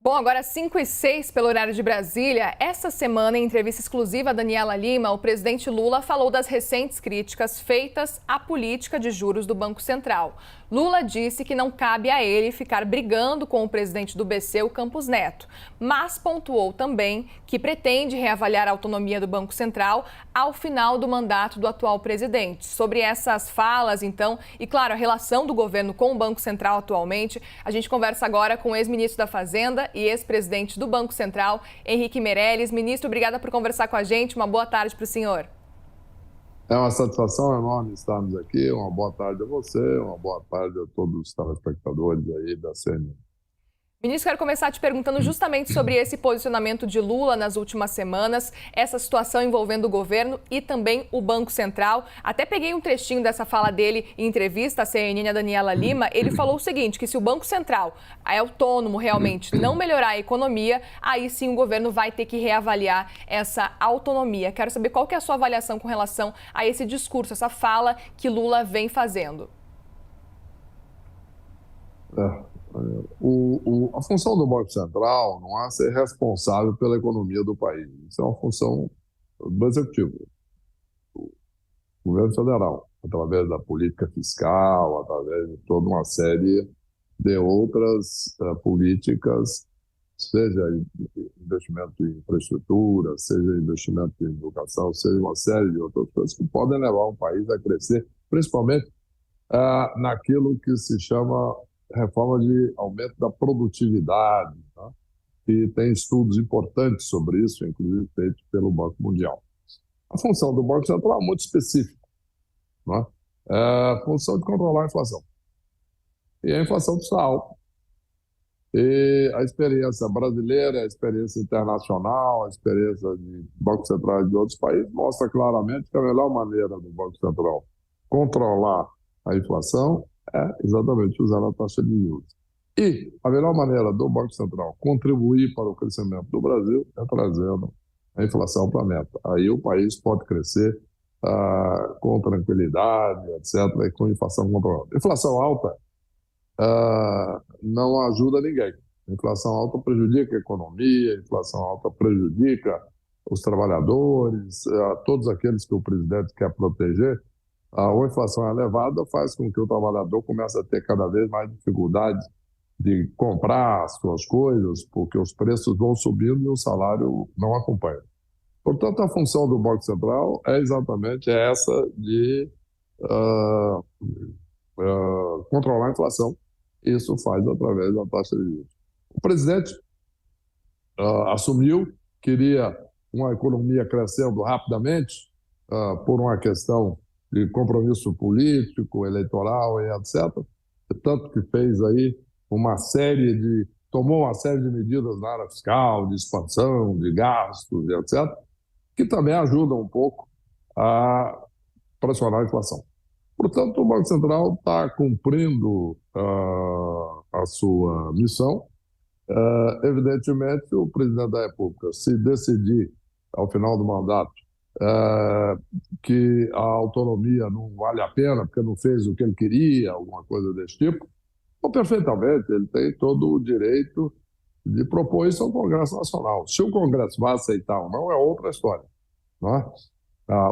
Bom, agora 5h06 pelo horário de Brasília. Essa semana, em entrevista exclusiva a Daniela Lima, o presidente Lula falou das recentes críticas feitas à política de juros do Banco Central. Lula disse que não cabe a ele ficar brigando com o presidente do BC, o Campos Neto, mas pontuou também que pretende reavaliar a autonomia do Banco Central ao final do mandato do atual presidente. Sobre essas falas, então, e claro, a relação do governo com o Banco Central atualmente, a gente conversa agora com o ex-ministro da Fazenda e ex-presidente do Banco Central, Henrique Meirelles. Ministro, obrigada por conversar com a gente. Uma boa tarde para o senhor. É uma satisfação enorme estarmos aqui. Uma boa tarde a você, uma boa tarde a todos os telespectadores aí da CNN. Ministro, quero começar te perguntando justamente sobre esse posicionamento de Lula nas últimas semanas, essa situação envolvendo o governo e também o Banco Central. Até peguei um trechinho dessa fala dele em entrevista à CNN, a Daniela Lima. Ele falou o seguinte, que se o Banco Central é autônomo realmente, não melhorar a economia, aí sim o governo vai ter que reavaliar essa autonomia. Quero saber qual que é a sua avaliação com relação a esse discurso, essa fala que Lula vem fazendo. A função do Banco Central não é ser responsável pela economia do país. Isso é uma função do Executivo, do governo federal, através da política fiscal, através de toda uma série de outras políticas, seja investimento em infraestrutura, seja investimento em educação, seja uma série de outras coisas que podem levar um país a crescer, principalmente naquilo que se chama reforma de aumento da produtividade, tá? E tem estudos importantes sobre isso, inclusive feitos pelo Banco Mundial. A função do Banco Central é muito específica, né? É a função de controlar a inflação. E a inflação está alta. E a experiência brasileira, a experiência internacional, a experiência de Banco Central de outros países mostra claramente que a melhor maneira do Banco Central controlar a inflação é exatamente usando a taxa de juros. E a melhor maneira do Banco Central contribuir para o crescimento do Brasil é trazendo a inflação para a meta. Aí o país pode crescer com tranquilidade, etc., e com inflação controlada. Inflação alta não ajuda ninguém. A inflação alta prejudica a economia, a inflação alta prejudica os trabalhadores, todos aqueles que o presidente quer proteger. A inflação elevada faz com que o trabalhador comece a ter cada vez mais dificuldade de comprar as suas coisas, porque os preços vão subindo e o salário não acompanha. Portanto, a função do Banco Central é exatamente essa de controlar a inflação. Isso faz através da taxa de juros. O presidente assumiu, queria uma economia crescendo rapidamente por uma questão de compromisso político, eleitoral e etc. Tanto que fez aí tomou uma série de medidas na área fiscal, de expansão, de gastos e etc., que também ajudam um pouco a pressionar a inflação. Portanto, o Banco Central está cumprindo a sua missão. Evidentemente, o presidente da República, se decidir, ao final do mandato, que a autonomia não vale a pena porque não fez o que ele queria, alguma coisa desse tipo, ou perfeitamente, ele tem todo o direito de propor isso ao Congresso Nacional. Se o Congresso vai aceitar ou não, é outra história, não é?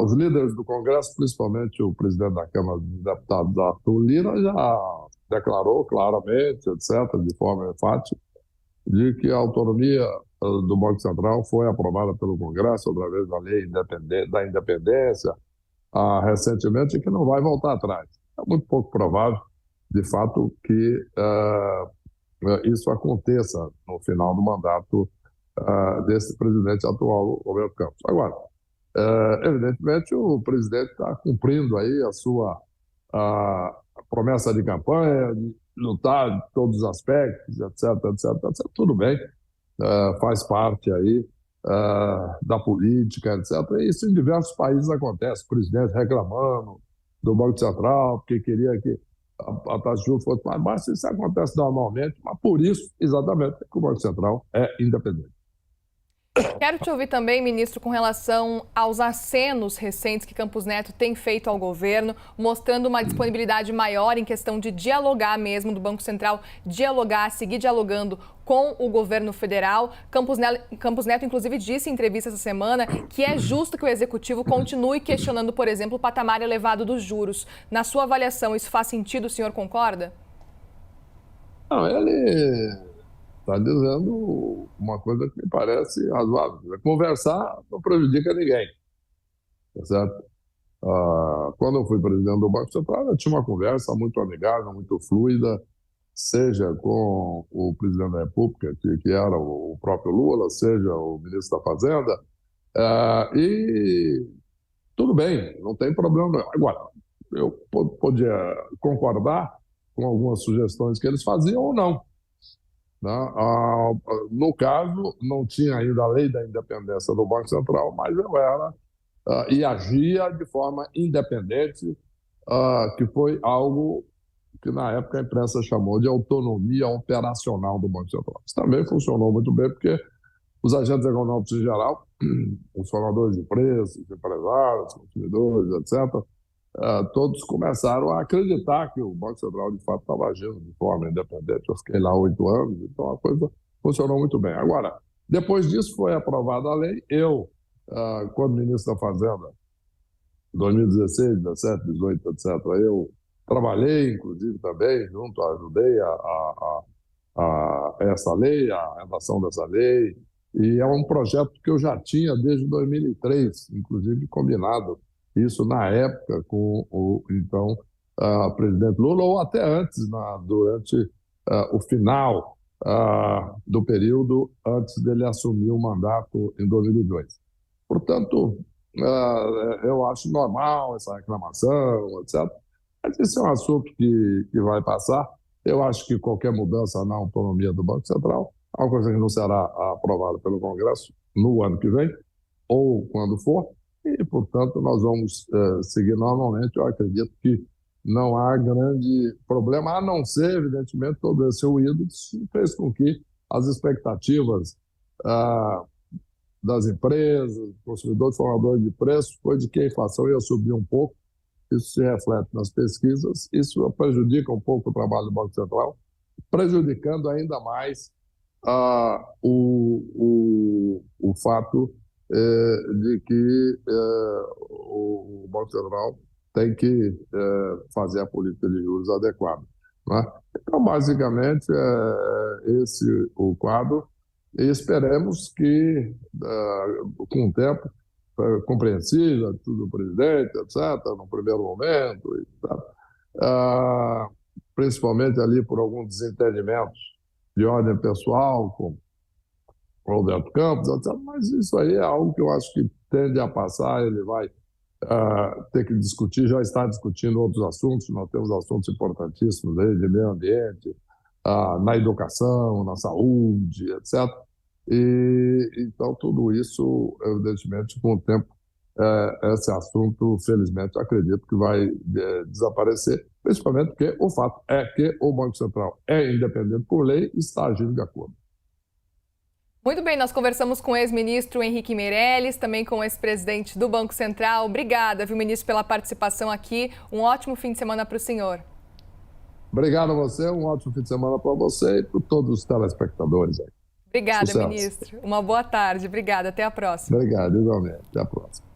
Os líderes do Congresso, principalmente o presidente da Câmara dos Deputados, Arthur Lira, já declarou claramente, etc., de forma enfática, de que a autonomia do Banco Central foi aprovada pelo Congresso através da lei da independência recentemente e que não vai voltar atrás. É muito pouco provável, de fato, que isso aconteça no final do mandato desse presidente atual, Roberto Campos. Agora, evidentemente, o presidente está cumprindo aí a sua promessa de campanha, de lutar de todos os aspectos, etc., etc., etc. Tudo bem, faz parte aí da política, etc. E isso em diversos países acontece. O presidente reclamando do Banco Central, porque queria que a taxa de juros fosse mais baixa. Isso acontece normalmente, mas por isso, exatamente, que o Banco Central é independente. Quero te ouvir também, ministro, com relação aos acenos recentes que Campos Neto tem feito ao governo, mostrando uma disponibilidade maior em questão de dialogar mesmo, do Banco Central dialogar, seguir dialogando com o governo federal. Campos Neto, inclusive, disse em entrevista essa semana que é justo que o executivo continue questionando, por exemplo, o patamar elevado dos juros. Na sua avaliação, isso faz sentido? O senhor concorda? Não, ele está dizendo uma coisa que me parece razoável. Conversar não prejudica ninguém, tá certo? Quando eu fui presidente do Banco Central, eu tinha uma conversa muito amigável, muito fluida, seja com o presidente da República, que era o próprio Lula, seja o ministro da Fazenda, e tudo bem, não tem problema não. Agora, eu podia concordar com algumas sugestões que eles faziam ou não, né? No caso, não tinha ainda a lei da independência do Banco Central, mas eu era e agia de forma independente, que foi algo que na época a imprensa chamou de autonomia operacional do Banco Central. Isso também funcionou muito bem, porque os agentes econômicos em geral, os formadores de preços, empresários, consumidores, etc., todos começaram a acreditar que o Banco Central, de fato, estava agindo de forma independente. Eu fiquei lá 8 anos, então a coisa funcionou muito bem. Agora, depois disso foi aprovada a lei. Eu, quando ministro da Fazenda, 2016, 17, 18, etc., eu trabalhei, inclusive, também, ajudei a essa lei, a redação dessa lei, e é um projeto que eu já tinha desde 2003, inclusive combinado isso na época com o então presidente Lula, ou até antes, durante o final do período antes dele assumir o mandato em 2002. Portanto, eu acho normal essa reclamação, etc. Mas esse é um assunto que vai passar. Eu acho que qualquer mudança na autonomia do Banco Central é uma coisa que não será aprovada pelo Congresso no ano que vem, ou quando for, e, portanto, nós vamos seguir normalmente. Eu acredito que não há grande problema, a não ser, evidentemente, todo esse ruído que fez com que as expectativas das empresas, consumidores, formadores de preços, foi de que a inflação ia subir um pouco. Isso se reflete nas pesquisas, isso prejudica um pouco o trabalho do Banco Central, prejudicando ainda mais o fato de que o Banco Central tem que fazer a política de juros adequada, né? Então, basicamente, esse o quadro, e esperemos que, com o tempo, compreensível, tudo do presidente, etc., no primeiro momento, principalmente ali por alguns desentendimentos de ordem pessoal, com o Roberto Campos, etc., mas isso aí é algo que eu acho que tende a passar. Ele vai ter que discutir, já está discutindo outros assuntos. Nós temos assuntos importantíssimos aí de meio ambiente, na educação, na saúde, etc. E então tudo isso, evidentemente, com o tempo, esse assunto, felizmente, acredito que vai desaparecer, principalmente porque o fato é que o Banco Central é independente por lei e está agindo de acordo. Muito bem, nós conversamos com o ex-ministro Henrique Meirelles, também com o ex-presidente do Banco Central. Obrigada, viu, ministro, pela participação aqui. Um ótimo fim de semana para o senhor. Obrigado a você, um ótimo fim de semana para você e para todos os telespectadores aí. Obrigada, Sucesso. ministro. Uma boa tarde. Obrigada. Até a próxima. Obrigado, igualmente. Até a próxima.